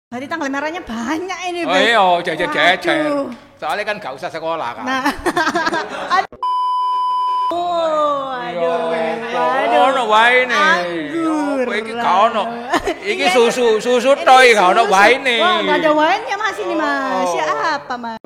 Berarti tanggal merahnya banyak ini, Oh Bes. iya, jejer. Waduh. Soalnya kan gak usah sekolah kan. Nah. Aduh. Ono wae ne. Anggur. Kowe iki gak ono. Iki susu tok iki gak ono wae ne. Wah, enggak ada wine-nya Mas ini, Mas. Ya apa, Mas?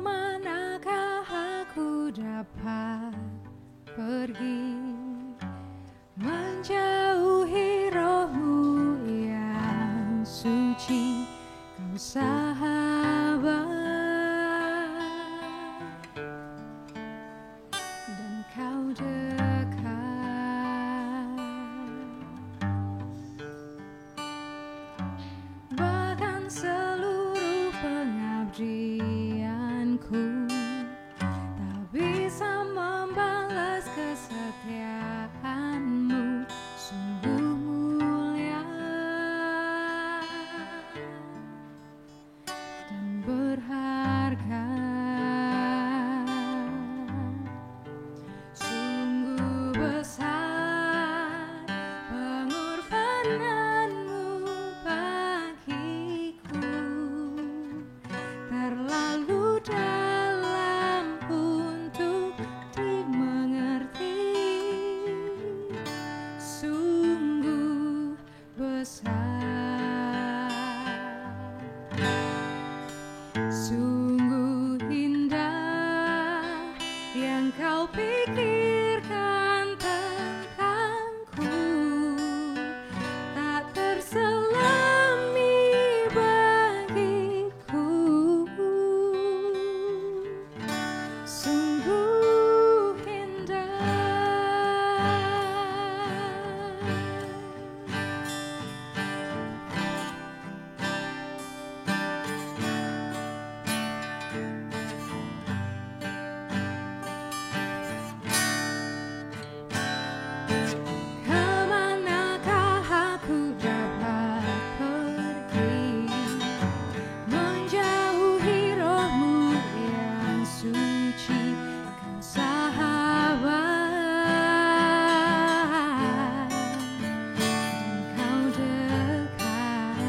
Kemanakah aku dapat pergi menjauhi rohmu yang suci, kau sahabat dan kau dekat, bahkan seluruh pengabdianku tak bisa membalas kesetiaanmu, sungguh mulia dan berharga, sungguh besar pengorbananmu bagiku, terlalu dalam untuk dimengerti, sungguh besar, sungguh indah yang kau pikirkan tentangku, tak terselami bagiku, sungguh indah. Kemanakah aku dapat pergi menjauhi rohmu yang suci, kau sahabat dan kau dekat,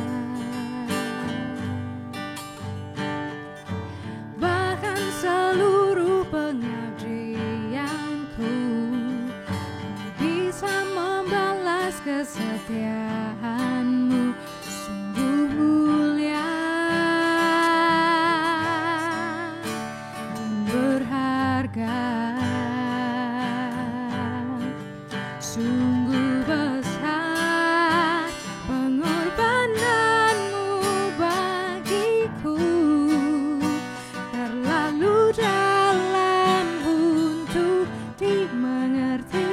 bahkan seluruh pengabdianku bisa membalas kesetiaanmu, sungguh mulia dan berharga, sungguh besar pengorbananmu bagiku, terlalu dalam untuk dimengerti,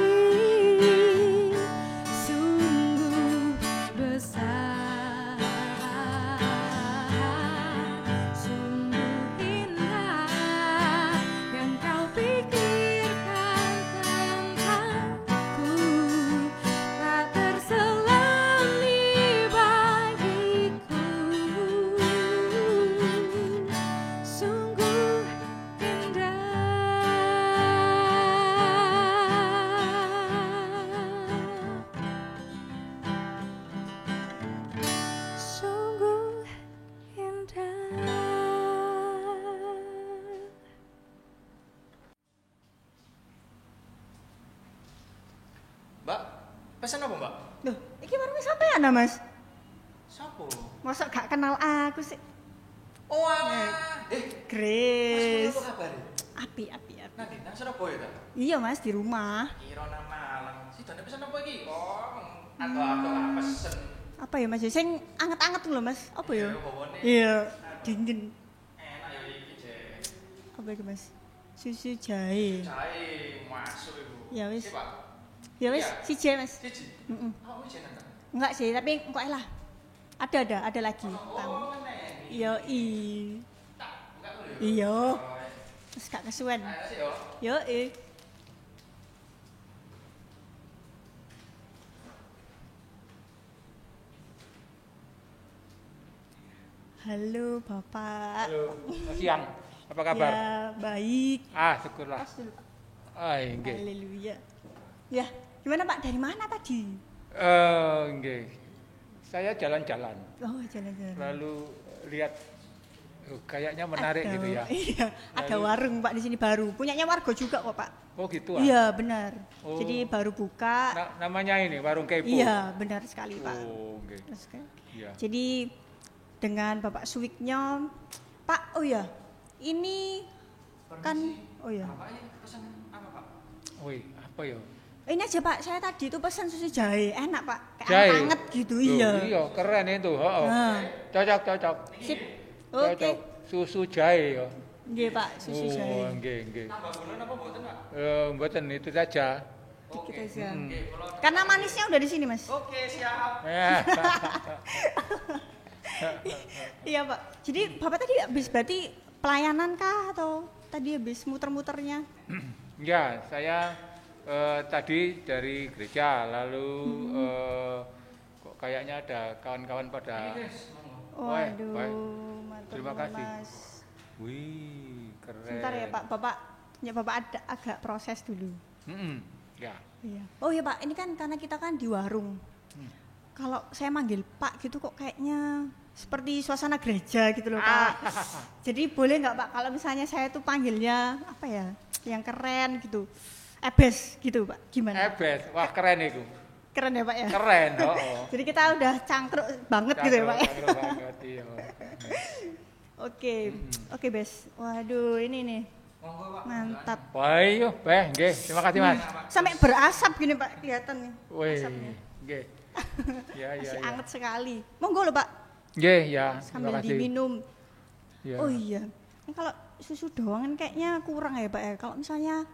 sungguh besar, sungguh indah yang kau pikirkan tentangku, tak terselami bagiku, sungguh indah, sungguh indah. Mbak, pesan apa, Mbak? Loh, iki warung sampean ah, Mas? Sopo? Masa gak kenal aku sih? Oh, alah. Mas, Grace. apa kabar? Api. Nanti nang Surabaya ta? Iya, Mas, di rumah. Kira nang Malang. Sidone pesan apa iki? Oh, atau pesen. Apa ya, Mas? Sing anget-anget lho, Mas. Apa ya? Bawane. Iya, dingin. Enak ya iki, Jek. Apa iki, Mas? Susu jahe. Jahe masuk iku. Ya wis. Iki, Pak. Ya wis, Iya. siji ae, Mas. Siji. Heeh. Oh, wis jenengan. Enggak sih, tapi kok lah. Ada lagi. Tahu. Oh, meneh. Yo i. Tak, enggak dulu ya. Iya. Oh, Wis gak kesuwen. ayo sih yo. Yo i. Halo Bapak. Halo, siang. Apa kabar? Ya, baik. Syukurlah. Pas dulu, Pak. Nggih. Haleluya. Ya, gimana Pak? Dari mana tadi? Nggih. Saya jalan-jalan, Oh, jalan-jalan. lalu lihat kayaknya menarik Ada- gitu ya. Iya, ada Lalu- warung Pak di sini baru. Punyanya warga juga kok Pak. Oh gitu ah. Iya, benar. Oh. Jadi baru buka. Namanya ini warung kepo. Iya, benar sekali Pak. Oh, nggih. Terus kan, Iya. jadi dengan Bapak Suwiknya, Pak, oh ya, ini kan, oh ya, Bapaknya pesan apa, Pak? Woi, apa ya? ini aja Pak, saya tadi itu pesan susu jahe, enak Pak, kayak Jahe? hangat gitu, Loh, iya. Iya, keren itu. Heeh. Nah, Cocok. sip, Cocok. oke, Susu jahe ya. nggih Pak, susu Oh, jahe, nggih. Tambah gula apa mboten, Pak? Mboten itu saja. dikit aja. Oke, kalau Karena manisnya udah di sini Mas. Oke, siap. Ya. Iya Pak, jadi Bapak tadi habis berarti pelayanan kah atau tadi habis muter-muternya? Ya, saya tadi dari gereja, lalu kok kayaknya ada kawan-kawan pada. Wah, Waduh, baik. matur Terima nuwun, kasih. Mas. Wih, keren. Sebentar ya Pak, Bapak ada agak proses dulu. Ya. Iya. Oh iya Pak, ini kan karena kita kan di warung. Kalau saya manggil Pak gitu kok kayaknya seperti suasana gereja gitu loh Pak. Jadi boleh nggak Pak kalau misalnya saya tuh panggilnya apa ya, yang keren gitu, Ebes gitu Pak, gimana? Ebes, wah keren itu. Keren ya Pak ya? Keren, oh. Jadi kita udah cangkruk banget gitu ya Pak ya? Cakep banget, iya. Oke, oke Bes. Waduh ini nih, Monggo, Pak. mantap. Wah, iya, nggih. Terima kasih, Mas. Sampai berasap gini Pak, kelihatan nih Wih, asapnya. nggih. Ya. Masih anget sekali. Monggo loh Pak, Nggih, ya. Terima sambil kasih. diminum. Ya. Oh iya, ini kalau susu doang kan kayaknya kurang ya Pak ya. Kalau misalnya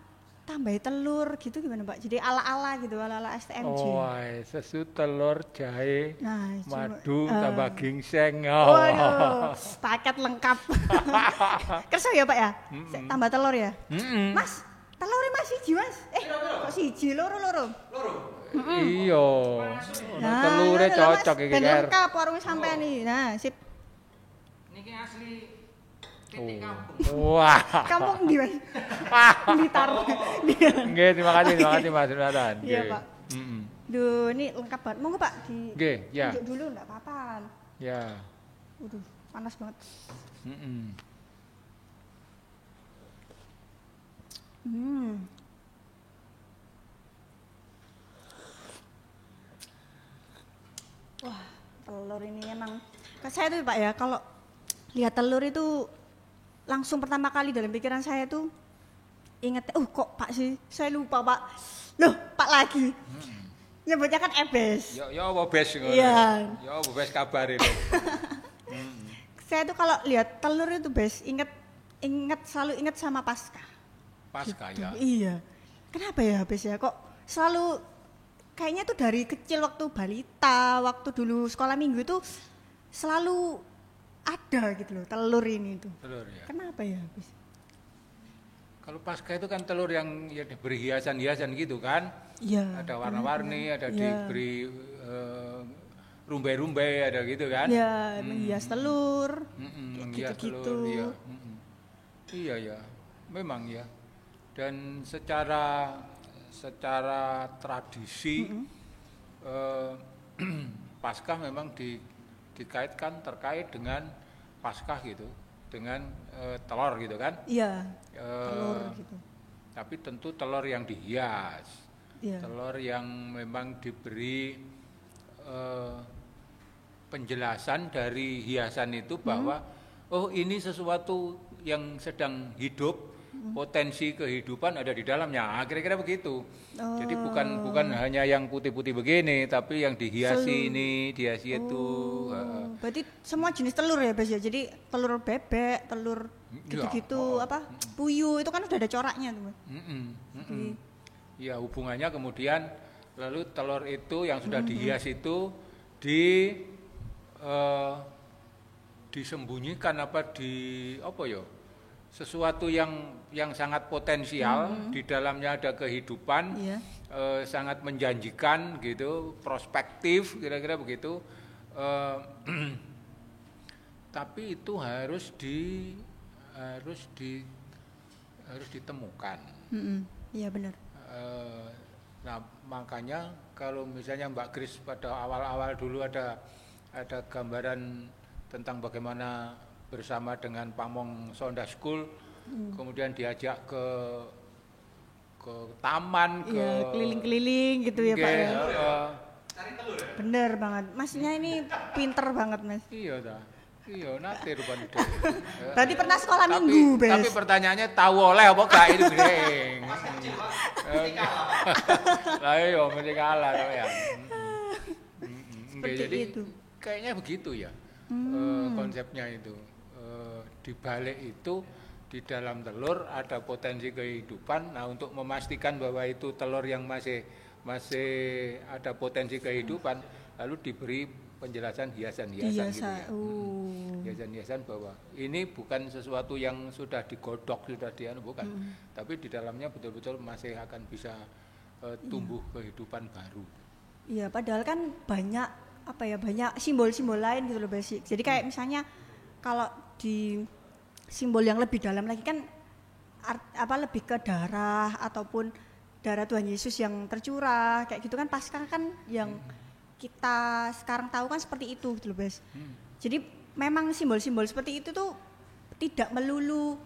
tambahin telur gitu gimana Pak? Jadi ala-ala gitu, ala-ala STMJ. Oh, susu telur jahe Nah, cuma- madu tambah ginseng. Oh. Waduh, paket lengkap. Kerso ya Pak ya? Tambah telur ya? Mas, telurnya mas siji mas? Kok siji, loro. Loro. Iya. Nah, Telurnya ini lho, Mas, cocok iki, ben Ger. lengkap warung sampean nih. Nah, sip. Niki asli titik kampung. Wah. Kampung di Mas? Blitar. Nggih, terima kasih Mas Jonathan. Iya, Nggih. Pak. Duh, ini lengkap banget. Monggo Pak di Nggih, ya. tunjuk dulu enggak apa-apa. Ya. Waduh, panas banget. Wah, telur ini emang saya tuh Pak ya, kalau lihat telur itu langsung pertama kali dalam pikiran saya tuh inget, kok Pak sih, saya lupa Pak. Loh, Pak lagi. Nyebutnya kan Ebes. Ya apa bes ngono. Iya. Ya apa bes kabar itu. Saya tuh kalau lihat telur itu Bes, selalu inget sama Paskah. Pasca Gitu. ya. Iya. Kenapa ya Bes ya? Kok selalu kayaknya tuh dari kecil waktu balita, waktu dulu sekolah minggu itu selalu ada gitu loh telur ini tuh. Telur ya. Kenapa ya Bes? Kalau pasca itu kan telur yang ya diberi hiasan-hiasan gitu kan. Iya. Ada warna-warni, ada Iya. diberi rumbai-rumbai, ada gitu kan. Ya, menghias telur. Menghias gitu-gitu. telur, iya. Iya ya, memang ya. Dan secara tradisi Paskah memang dikaitkan terkait dengan Paskah gitu, dengan telur gitu kan. Iya. Telur gitu. Tapi tentu telur yang dihias, Iya. telur yang memang diberi penjelasan dari hiasan itu bahwa oh ini sesuatu yang sedang hidup, potensi kehidupan ada di dalamnya. Kira-kira begitu. Jadi bukan hanya yang putih-putih begini, tapi yang dihiasi ini, dihiasi itu. Berarti semua jenis telur ya Bes ya. Jadi telur bebek, telur gitu-gitu apa? Puyuh itu kan udah ada coraknya tuh. Mas. Ya hubungannya kemudian Lalu telur itu yang sudah dihias itu disembunyikan sesuatu yang sangat potensial, di dalamnya ada kehidupan, Iya. sangat menjanjikan gitu, prospektif kira-kira begitu. Tapi itu harus ditemukan. Iya benar. Nah makanya kalau misalnya Mbak Kris pada awal-awal dulu ada gambaran tentang bagaimana bersama dengan Pamong Sonda School, kemudian diajak ke taman, Iya, keliling-keliling gitu ya Pak ya. Cari telur ya? Bener banget. Masnya ini pinter banget Mas. Iya dah. Iya, nate rupanya. Berarti pernah sekolah minggu, Bes. Tapi pertanyaannya tahu oleh apa gak itu gering. Lah iya mesti kalah tau ya. Seperti Jadi itu. kayaknya begitu ya. Konsepnya itu. Di balik itu di dalam telur ada potensi kehidupan. Nah, untuk memastikan bahwa itu telur yang masih ada potensi kehidupan, lalu diberi penjelasan hiasan-hiasan gitu ya. Hiasan-hiasan bahwa ini bukan sesuatu yang sudah digodok, sudah bukan. Tapi di dalamnya betul-betul masih akan bisa tumbuh kehidupan baru. Iya, padahal kan banyak simbol-simbol lain gitu loh Basic. Jadi kayak misalnya kalau di simbol yang lebih dalam lagi kan lebih ke darah ataupun darah Tuhan Yesus yang tercurah kayak gitu kan. Paskah kan yang kita sekarang tahu kan seperti itu gitu loh Bes. Jadi memang simbol-simbol seperti itu tuh tidak melulu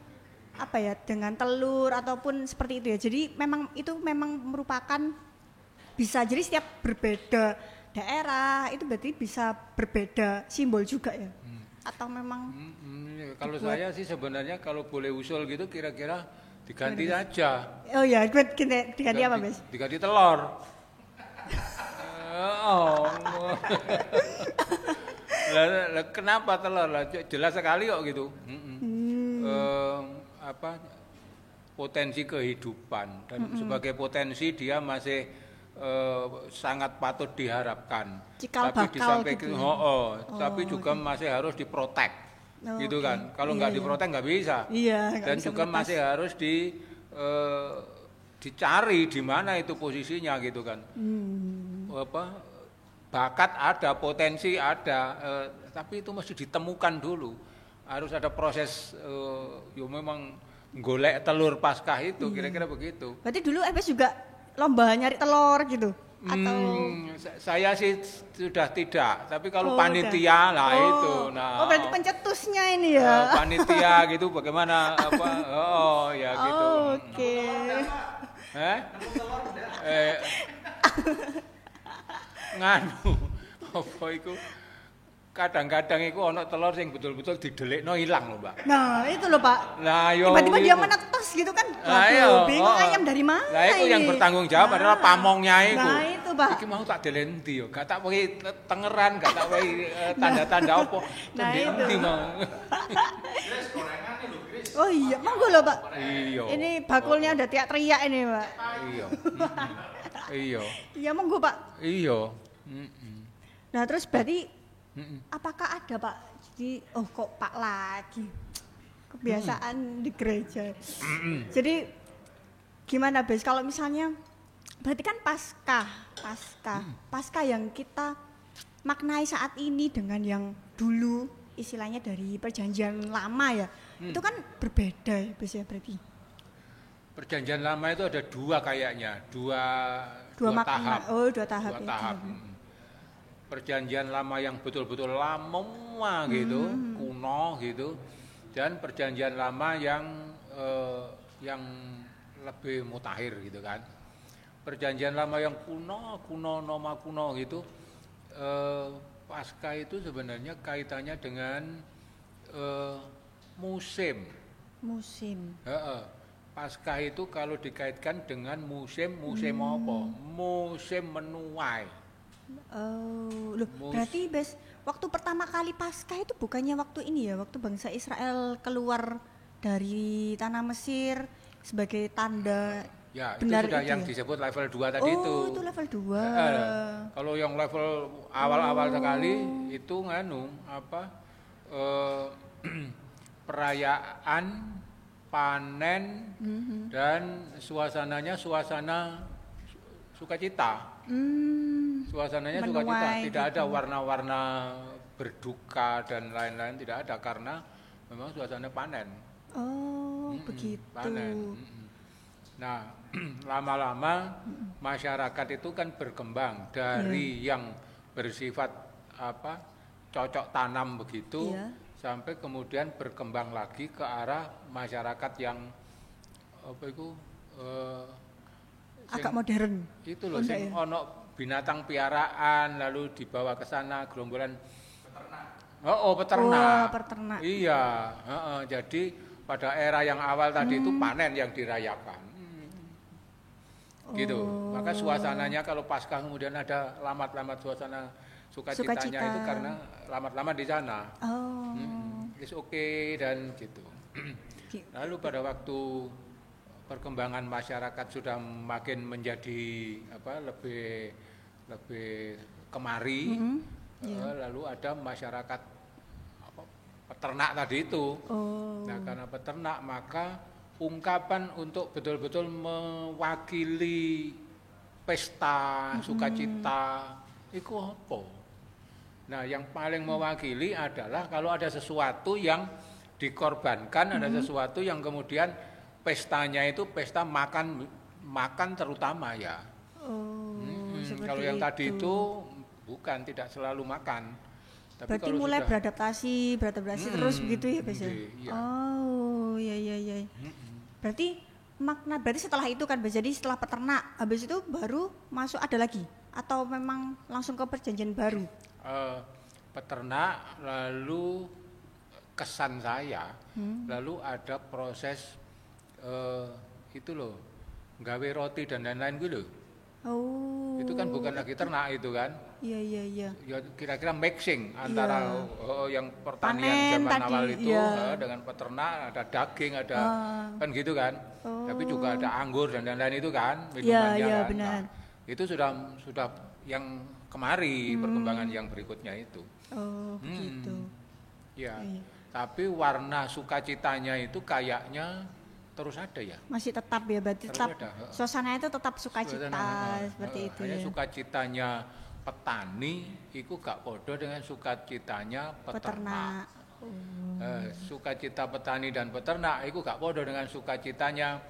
dengan telur ataupun seperti itu ya. Jadi memang merupakan bisa, jadi setiap berbeda daerah itu berarti bisa berbeda simbol juga ya. Atau memang kalau saya sih sebenarnya kalau boleh usul gitu kira-kira diganti saja. Oh ya, diganti apa Bes? Diganti telur. Lah kenapa telur? Lah jelas sekali kok gitu. Potensi kehidupan dan sebagai potensi dia masih sangat patut diharapkan. Cikal tapi di bakal samping gitu. Tapi juga masih harus diprotek. Gitu kan. Kalau nggak diprotek nggak bisa. Iya, dan juga masih harus dicari di mana itu posisinya gitu kan. Bakat ada, potensi ada, tapi itu mesti ditemukan dulu. Harus ada proses memang golek telur Paskah itu, kira-kira begitu. Berarti dulu Ebes juga lomba nyari telur gitu? Atau Saya sih sudah tidak, tapi kalau panitia lah itu. Nah, berarti pencetusnya ini ya? Panitia gitu, bagaimana ya gitu. Oke. Nganu apa iku kadang-kadang iku ana telur sing betul-betul didelikno ilang lho, Mbak. Nah, itu loh, Pak. Lah yo tiba-tiba dia menetas gitu kan. Waduh, bingung ayam dari mana Lah itu yang bertanggung jawab adalah pamongnya iku. Nah, itu, Pak. Iki mau tak delenti yo, gak tak pakai tengeran, gak tak pakai tanda-tanda apa. Nah, itu. Mau. Gres gorengane lho, Gres. Oh iya, monggo loh, Pak. Iya. Ini bakulnya udah teriak ini, Pak. Iya. Iya. Iya, monggo, Pak. Iya. Nah, terus berarti apakah ada Pak? Jadi kok Pak lagi kebiasaan di gereja. Jadi gimana Bes? Kalau misalnya berarti kan Paskah yang kita maknai saat ini dengan yang dulu istilahnya dari perjanjian lama ya. Itu kan berbeda ya Bes ya berarti. Perjanjian lama itu ada dua kayaknya, dua tahap. Oh, dua tahap. Dua tahap. Perjanjian lama yang betul-betul lama gitu, kuno gitu, dan perjanjian lama yang lebih mutakhir gitu kan. Perjanjian lama yang kuno gitu, Paskah itu sebenarnya kaitannya dengan musim. Paskah itu kalau dikaitkan dengan musim apa? Musim menuai. Berarti Bes, waktu pertama kali Paskah itu bukannya waktu ini ya, waktu bangsa Israel keluar dari tanah Mesir sebagai tanda Ya, Benar itu sudah itu yang ya? disebut level 2 tadi itu. Oh, itu level 2. Kalau yang level awal-awal sekali itu eh, perayaan panen dan suasananya suasana sukacita. Suasananya sukacita, Menuai tidak ada gitu. warna-warna berduka dan lain-lain, tidak ada karena memang suasana panen. Oh, begitu. Panen. Nah, lama-lama masyarakat itu kan berkembang dari yang bersifat cocok tanam begitu Iya. sampai kemudian berkembang lagi ke arah masyarakat yang Agak modern. itu loh Oh, enggak sing ya? ono binatang piaraan lalu dibawa ke sana gerombolan peternak. Wah, peternak. Iya, jadi pada era yang awal tadi itu panen yang dirayakan. Gitu. Maka suasananya kalau Paskah kemudian ada lamat-lamat suasana sukacitanya Sukacita. itu karena lamat-lamat di sana. Oh. It's okay dan gitu. Lalu pada waktu perkembangan masyarakat sudah makin menjadi lebih kemari, lalu ada masyarakat peternak tadi itu. Oh. Nah, karena peternak maka ungkapan untuk betul-betul mewakili pesta sukacita itu apa? Nah, yang paling mewakili adalah kalau ada sesuatu yang dikorbankan, ada sesuatu yang kemudian pestanya itu pesta makan terutama ya. Oh, seperti Kalau yang tadi itu. itu bukan, tidak selalu makan. Tapi Berarti kalau mulai sudah beradaptasi terus begitu ya, Bes ya? iya. Oh, iya. Berarti setelah itu kan, Bes, jadi setelah peternak, habis itu baru masuk ada lagi? Atau memang langsung ke perjanjian baru? Peternak, lalu kesan saya, lalu ada proses itu loh, gawe roti dan lain-lain gitu loh. Oh. Itu kan bukan lagi ternak itu kan. Iya. Ya kira-kira mixing antara yang pertanian Panen zaman tadi, awal itu iya. dengan peternak, ada daging, ada kan gitu kan. Tapi juga ada anggur dan lain-lain itu kan minumannya Iya, kan. benar. Nah, itu sudah yang kemari perkembangan yang berikutnya itu. Oh, begitu. Ya. Iya. Tapi warna sukacitanya itu kayaknya terus ada ya. Masih tetap ya, berarti Terus tetap ada, suasananya itu tetap sukacita seperti itu hanya ya. sukacitanya petani itu gak podo dengan sukacitanya peternak. Sukacita petani dan peternak itu gak podo dengan sukacitanya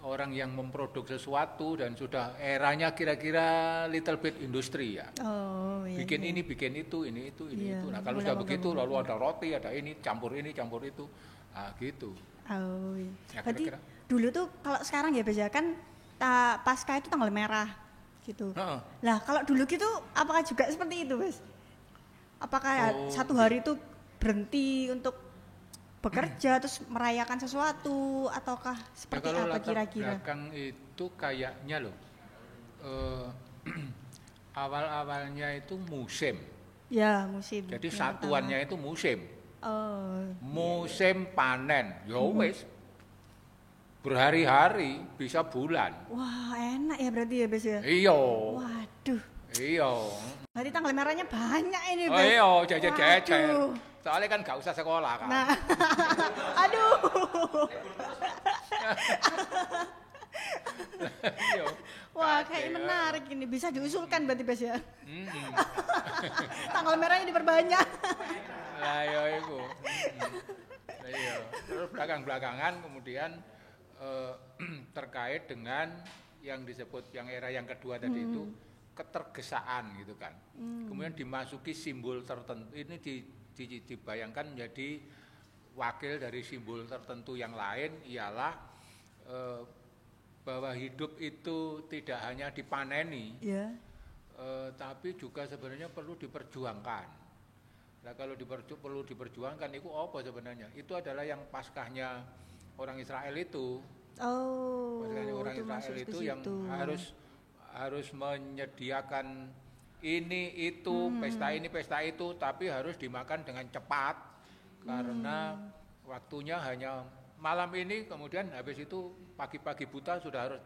orang yang memproduksi sesuatu dan sudah eranya kira-kira little bit industri ya. Oh, iya. Bikin ini, bikin itu, ini itu. Iya, Nah, kalau mulai sudah begitu mengembang. lalu ada roti, ada ini, campur itu. Nah, gitu. Oh, iya. Ya, Berarti kira-kira. dulu tuh kalau sekarang ya, Bes, ya kan Paskah itu tanggal merah gitu. Heeh. Lah, kalau dulu gitu apakah juga seperti itu, Bes? Apakah satu hari itu berhenti untuk bekerja terus merayakan sesuatu ataukah seperti kalau apa latar kira-kira? belakang itu kayaknya loh awal-awalnya itu musim. Ya, musim. Jadi yang satuannya itu musim. pertama. Oh, Musim panen. Ya wis. Berhari-hari bisa bulan. wah enak ya berarti ya, Bes ya. Iya. Waduh, Iya. berarti tanggal merahnya banyak ini, Oh Bes. iya, jejer-jejer. Waduh. Soalnya kan gak usah sekolah kan. Nah, aduh. Iya. Wah, Kade, kayaknya ya. menarik ini. Bisa diusulkan berarti, Bes ya. Tanggal merahnya diperbanyak. Lah ya iku. Lah iya. Terus belakang-belakangan kemudian terkait dengan yang disebut yang era yang kedua tadi itu ketergesaan gitu kan. Kemudian dimasuki simbol tertentu ini dibayangkan menjadi wakil dari simbol tertentu yang lain ialah bahwa hidup itu tidak hanya dipaneni, Ya. tapi juga sebenarnya perlu diperjuangkan. Nah kalau perlu diperjuangkan itu apa sebenarnya? Itu adalah yang Paskahnya orang Israel itu. Oh, Paskahnya orang itu masuk Israel ke itu yang situ. harus menyediakan ini itu pesta itu, tapi harus dimakan dengan cepat karena waktunya hanya malam ini kemudian habis itu pagi-pagi buta sudah harus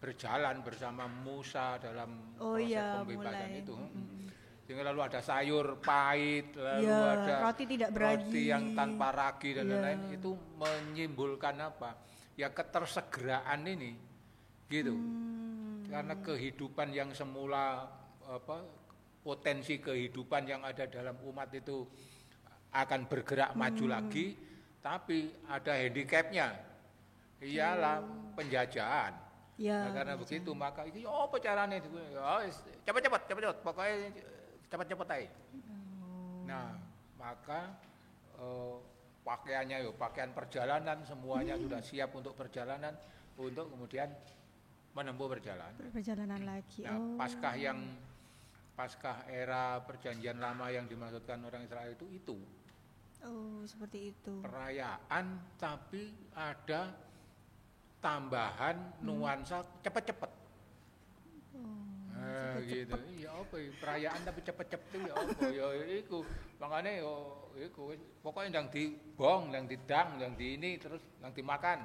berjalan bersama Musa dalam proses pembebasan itu. Sehingga lalu ada sayur pahit, lalu ada roti tidak beragi, roti yang tanpa ragi dan lain-lain. Itu menyimbolkan apa? Ya ketersegeraan ini, gitu. Karena kehidupan yang semula potensi kehidupan yang ada dalam umat itu akan bergerak maju lagi, tapi ada handicapnya, ialah penjajahan. Nah, karena begitu maka ini apa caranya? Cepat, pokoknya cepat aja. Nah, maka pakaiannya pakaian perjalanan semuanya sudah siap untuk perjalanan, untuk kemudian menempuh perjalanan lagi. Nah, Paskah era perjanjian lama yang dimaksudkan orang Israel itu. Oh, seperti itu. Perayaan tapi ada tambahan nuansa cepet-cepet. Gitu. Ya apa perayaan tapi cepet-cepet ya apa ya iku. Makane iku pokoknya yang dibong, yang didang, yang di ini terus yang dimakan.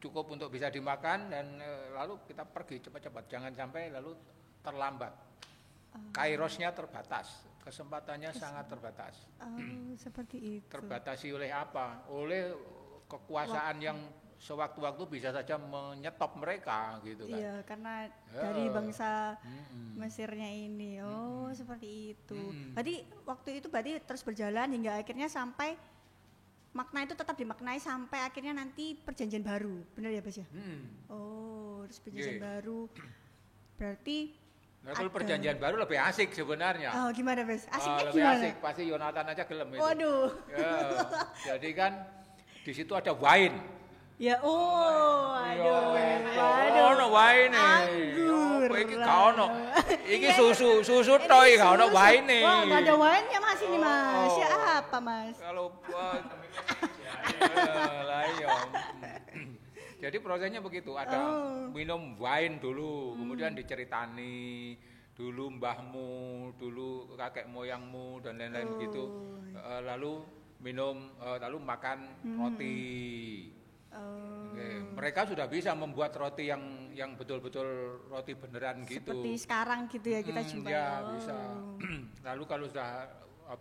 Cukup untuk bisa dimakan dan lalu kita pergi cepat-cepat. Jangan sampai lalu terlambat. Kairosnya terbatas, kesempatannya sangat terbatas. Seperti itu. Terbatasi oleh apa? Oleh kekuasaan yang sewaktu-waktu bisa saja menyetop mereka gitu kan. Iya, karena dari bangsa Mesirnya ini. Seperti itu. Berarti waktu itu terus berjalan hingga akhirnya sampai makna itu tetap dimaknai sampai akhirnya nanti perjanjian baru. Benar ya, Bas ya? Terus perjanjian baru. Berarti kalau perjanjian baru lebih asik sebenarnya. Oh, gimana, Bas? Asiknya lebih gimana? asik, pasti Yonatan aja gelem itu. Waduh. Ya, jadi kan di situ ada wine. Ya, aduh. Ono wine. Anggur. Iki gak ono. Iki susu tok iki gak ono wine. Wah, enggak ada wine-nya Mas ini, Mas. Ya apa, Mas? Kalau lah iya. Jadi prosesnya begitu, ada minum wine dulu, kemudian diceritani dulu mbahmu, dulu kakek moyangmu dan lain-lain begitu. Lalu minum, lalu makan roti. Mereka sudah bisa membuat roti yang betul-betul roti beneran gitu. Seperti sekarang gitu ya kita jumpa. Ya bisa. Lalu kalau sudah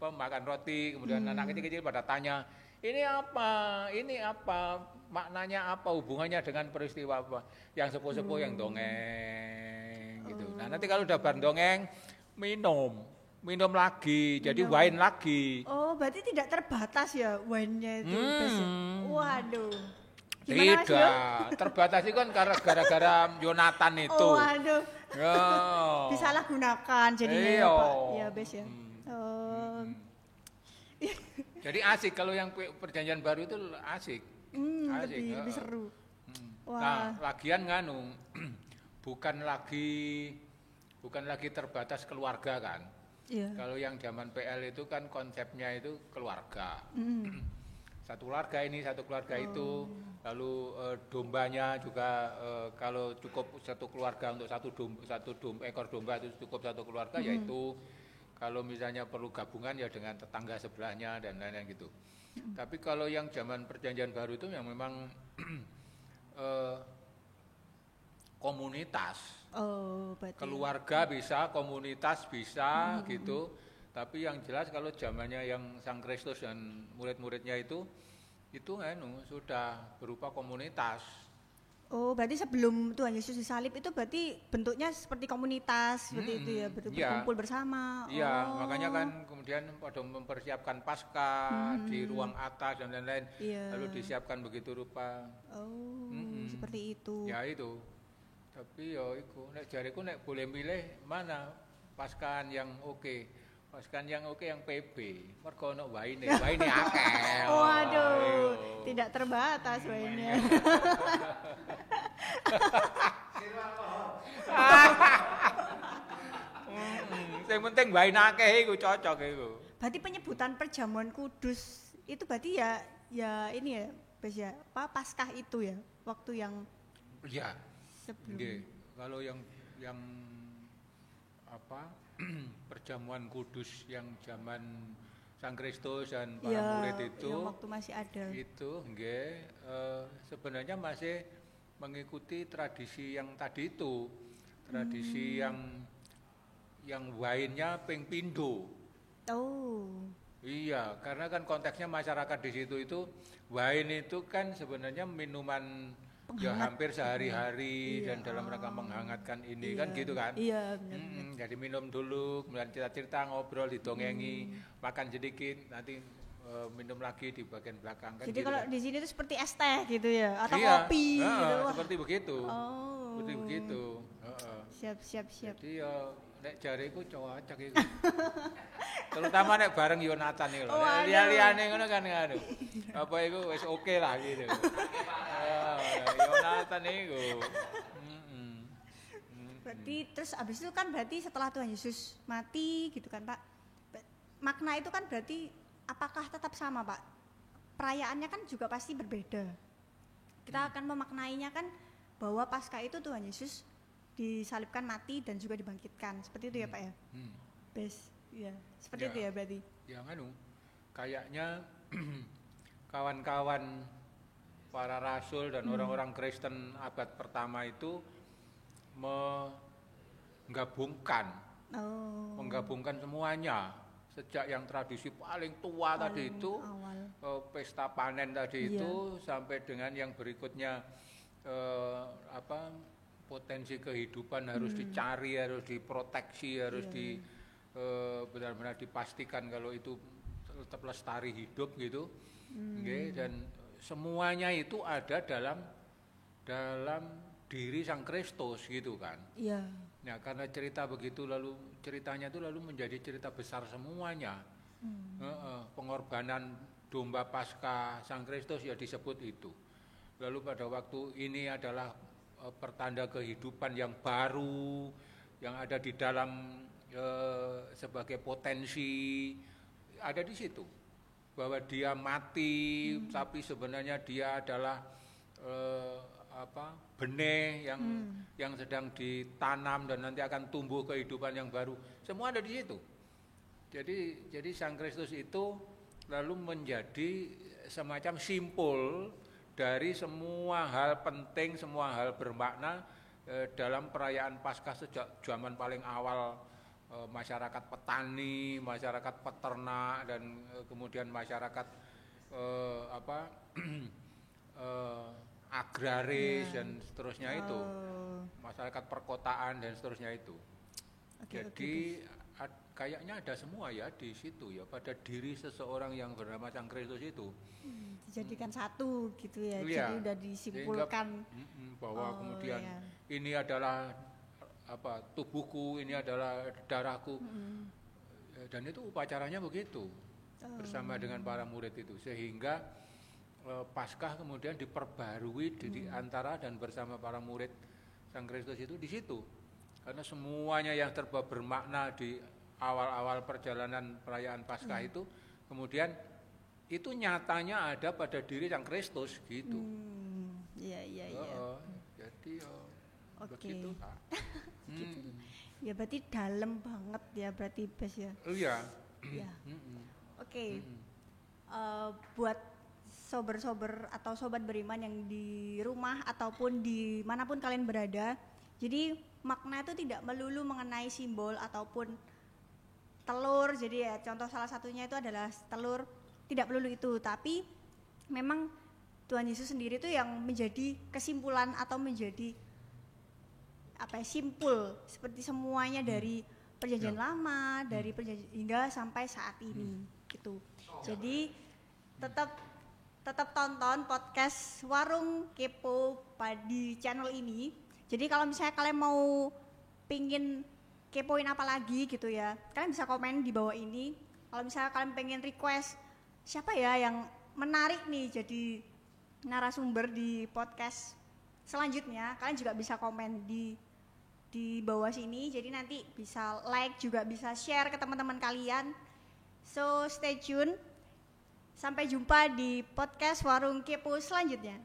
makan roti, kemudian anak kecil-kecil pada tanya, ini apa, maknanya apa, hubungannya dengan peristiwa apa? Yang sepuh-sepuh yang dongeng gitu. Nah nanti kalau udah bar dongeng, minum lagi, jadi wine lagi. Oh, berarti tidak terbatas ya wine-nya itu. Waduh. Tidak, terbatas itu kan gara-gara Yonatan itu. Oh, waduh. Ya. Disalahgunakan jadinya ya, Pak. Ya, Bes ya. Jadi asik kalau yang perjanjian baru itu asik. Asik. Lebih seru. Wah. Nah, lagian nganu bukan lagi terbatas keluarga kan. Iya. Kalau yang zaman PL itu kan konsepnya itu keluarga. Satu keluarga itu, lalu dombanya juga kalau cukup satu keluarga untuk ekor domba itu cukup satu keluarga, yaitu kalau misalnya perlu gabungan ya dengan tetangga sebelahnya dan lain-lain gitu. Tapi kalau yang zaman perjanjian baru itu yang memang komunitas. Keluarga bisa, komunitas bisa gitu. Tapi yang jelas kalau zamannya yang Sang Kristus dan murid-muridnya itu sudah berupa komunitas. Oh, berarti sebelum Tuhan Yesus disalib itu berarti bentuknya seperti komunitas seperti itu ya, berkumpul bersama. Iya, makanya kan kemudian pada mempersiapkan Paskah di ruang atas dan lain-lain, lalu disiapkan begitu rupa. Seperti itu. Ya itu. Tapi ya iku nek jariku nek boleh milih mana Paskahan yang oke. Paskahan yang oke yang PB. Mergo ono waine akeh. Waduh, tidak terbatas wainnya. Yang penting wain akeh iku cocok iku. Berarti penyebutan perjamuan kudus itu berarti ya ini ya, Bes ya. Paskah itu ya, waktu yang sebelum. Kalau yang perjamuan kudus yang zaman Sang Kristus dan para Ya, murid itu yang waktu masih ada. itu nggih sebenarnya masih mengikuti tradisi yang tadi itu. Tradisi yang wainnya ping pindho. Oh. Iya, karena kan konteksnya masyarakat di situ itu wine itu kan sebenarnya minuman ya Penghangat. hampir sehari-hari Iya, dan dalam rangka menghangatkan ini Iya, kan gitu kan. Iya, benar. Jadi minum dulu, kemudian cerita-cerita, ngobrol, didongengi, makan sedikit, nanti minum lagi di bagian belakang kan. Jadi gitu kalau kan. di sini itu seperti es teh gitu ya, atau Iya, kopi gitu. Wah. seperti begitu. Oh. Seperti begitu. Heeh. Siap. Jadi ya nek jariku cocok iku. Terutama nek bareng Yonatan iki lho. Nek liya-liyane ngono kan anu. Apa iku wis oke lah gitu. Yonatan iku. Berarti terus abis itu kan berarti setelah Tuhan Yesus mati gitu kan Pak. Makna itu kan berarti apakah tetap sama Pak? Perayaannya kan juga pasti berbeda. Kita akan memaknainya kan bahwa Paskah itu Tuhan Yesus disalibkan, mati dan juga dibangkitkan. Seperti itu ya Pak ya? Bes, ya. Seperti Ya. itu ya berarti. Yang anu kayaknya kawan-kawan para rasul dan orang-orang Kristen abad pertama itu menggabungkan semuanya sejak yang tradisi paling tua tadi itu Awal. pesta panen tadi Iya. itu sampai dengan yang berikutnya potensi kehidupan harus dicari, harus diproteksi, harus benar-benar dipastikan kalau itu tetap lestari hidup gitu. Nggih, dan semuanya itu ada dalam diri Sang Kristus gitu kan. Iya. Nah, karena cerita begitu ceritanya itu lalu menjadi cerita besar semuanya. Pengorbanan domba Paskah Sang Kristus ya disebut itu. Lalu pada waktu ini adalah pertanda kehidupan yang baru yang ada di dalam sebagai potensi ada di situ. Bahwa dia mati tapi sebenarnya dia adalah benih yang sedang ditanam dan nanti akan tumbuh kehidupan yang baru. Semua ada di situ. Jadi Sang Kristus itu lalu menjadi semacam simpul dari semua hal penting, semua hal bermakna dalam perayaan Paskah sejak zaman paling awal masyarakat petani, masyarakat peternak dan kemudian masyarakat agraris dan seterusnya itu, masyarakat perkotaan dan seterusnya itu. Jadi kayaknya ada semua ya di situ ya pada diri seseorang yang bernama Sang Kristus itu. Dijadikan satu gitu ya. Iya. Jadi udah disimpulkan bahwa kemudian ini adalah tubuhku, ini adalah darahku. Dan itu upacaranya begitu bersama dengan para murid itu sehingga Paskah kemudian diperbarui di antara dan bersama para murid Sang Kristus itu di situ. Karena semuanya yang terbawa bermakna di awal-awal perjalanan perayaan Paskah itu kemudian itu nyatanya ada pada diri Sang Kristus gitu. Iya. Jadi begitu. Gitu. Ya berarti dalam banget ya berarti Bes ya. Oh iya. Ya. Oke. Buat sober-sober atau sobat beriman yang di rumah ataupun di manapun kalian berada, jadi makna itu tidak melulu mengenai simbol ataupun telur. Jadi ya contoh salah satunya itu adalah telur, tidak melulu itu, tapi memang Tuhan Yesus sendiri itu yang menjadi kesimpulan atau menjadi simpul seperti semuanya dari perjanjian lama, dari perjanjian hingga sampai saat ini gitu. Jadi tetap tonton podcast Warung Kepo di channel ini. Jadi kalau misalnya kalian mau pingin kepoin apa lagi gitu ya, kalian bisa komen di bawah ini. Kalau misalnya kalian pengen request siapa ya yang menarik nih jadi narasumber di podcast selanjutnya, kalian juga bisa komen di bawah sini. Jadi nanti bisa like juga bisa share ke teman-teman kalian. So stay tune. Sampai jumpa di podcast Warung Kepo selanjutnya.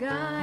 bagai